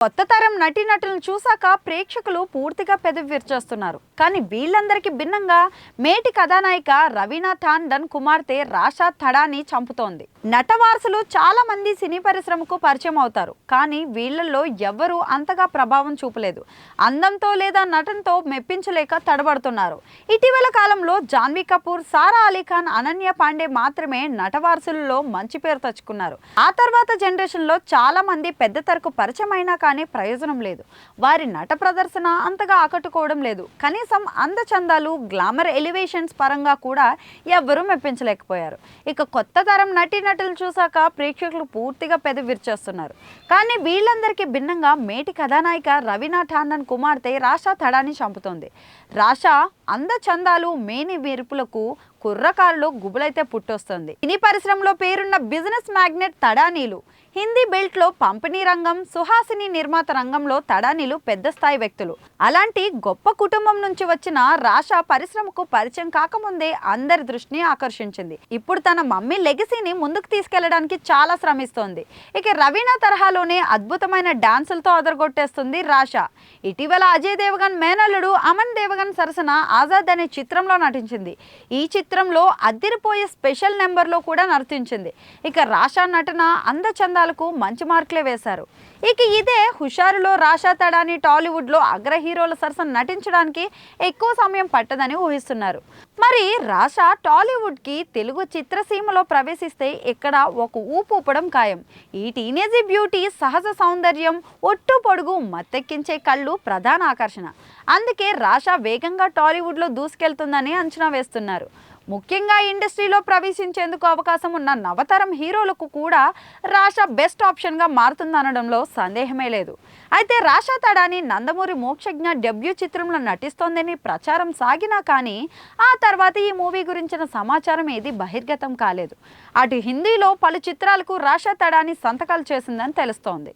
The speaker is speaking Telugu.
కొత్త తరం నటీనటులను చూసాక ప్రేక్షకులు పూర్తిగా పెదవి విరిచేస్తున్నారు. కానీ వీళ్ళందరికీ భిన్నంగా మేటి కథానాయిక రవీనా టాండన్ కుమార్తె రాషా థడాని చంపుతోంది. నటవారసులు చాలా మంది సినీ పరిశ్రమకు పరిచయం అవుతారు. కానీ వీళ్ళల్లో ఎవ్వరూ అంతగా ప్రభావం చూపలేదు. అందంతో లేదా నటనతో మెప్పించలేక తడబడుతున్నారు. ఇటీవల కాలంలో జాన్వీ కపూర్, సారా అలీ ఖాన్, అనన్య పాండే మాత్రమే నటవారసులలో మంచి పేరు తెచ్చుకున్నారు. ఆ తర్వాత జనరేషన్లో చాలా మంది పెద్ద తెరకు పరిచయమైనా కానీ ప్రయోజనం లేదు. వారి నట ప్రదర్శన అంతగా ఆకట్టుకోవడం లేదు. కనీసం అందచందాలు, గ్లామర్ ఎలివేషన్స్ పరంగా కూడా ఎవ్వరూ మెప్పించలేకపోయారు. ఇక కొత్త తరం నటీనటులను చూసాక ప్రేక్షకులు పూర్తిగా పెదవి విరిచేస్తున్నారు. కానీ వీళ్ళందరికీ భిన్నంగా మేటి కథానాయిక రవీనా టాండన్ కుమార్తె రాషా థడాని చంపుతోంది. రాషా అందచందాలు, మేని మెరుపులకు కుర్రకారులో గుబులైతే పుట్టొస్తుంది. సినీ పరిశ్రమలో పేరున్న బిజినెస్ మ్యాగ్నెట్ తడానీలు. హిందీ బెల్ట్లో పంపిణీ రంగం, సుహాసిని నిర్మాత రంగంలో తడానీలు పెద్ద స్థాయి వ్యక్తులు. అలాంటి గొప్ప కుటుంబం నుంచి వచ్చిన రాషా పరిశ్రమకు పరిచయం కాకముందే అందరి దృష్టిని ఆకర్షించింది. ఇప్పుడు తన మమ్మీ లెగసీని ముందుకు తీసుకెళ్లడానికి చాలా శ్రమిస్తోంది. ఇక రవీనా తరహాలోనే అద్భుతమైన డాన్సులతో అదరగొట్టేస్తుంది రాషా. ఇటీవల అజయ్ దేవగన్ మేనల్లుడు అమన్ దేవగన్ సరసన ఆజాద్ అనే చిత్రంలో నటించింది. ఈ చిత్రంలో అదిరిపోయే స్పెషల్ నెంబర్లో కూడా నర్తించింది. ఇక రాషా నటన, అందచందాలకు మంచి మార్కులే వేశారు. ఇక ఇదే హుషారులో రాషా థడాని టాలీవుడ్లో అగ్ర హీరోల సరసన నటించడానికి ఎక్కువ సమయం పట్టదని ఊహిస్తున్నారు. మరి రాషా టాలీవుడ్కి తెలుగు చిత్రసీమలో ప్రవేశిస్తే ఇక్కడ ఒక ఊపు ఊపడం ఖాయం. ఈ టీనేజీ బ్యూటీ సహజ సౌందర్యం, ఒట్టు పొడుగు, మత్తెక్కించే కళ్ళు ప్రధాన ఆకర్షణ. అందుకే రాషా వేగంగా టాలీవుడ్లో దూసుకెళ్తుందని అంచనా వేస్తున్నారు. ముఖ్యంగా ఇండస్ట్రీలో ప్రవేశించేందుకు అవకాశం ఉన్న నవతరం హీరోలకు కూడా రాషా బెస్ట్ ఆప్షన్గా మారుతుందనడంలో సందేహమే లేదు. అయితే రాషా థడాని నందమూరి మోక్షజ్ఞ డెబ్యూ చిత్రంలో నటిస్తోందని ప్రచారం సాగినా కానీ ఆ తర్వాత ఈ మూవీ గురించిన సమాచారం ఏది బహిర్గతం కాలేదు. అటు హిందీలో పలు చిత్రాలకు రాషా థడాని సంతకాలు చేసిందని తెలుస్తోంది.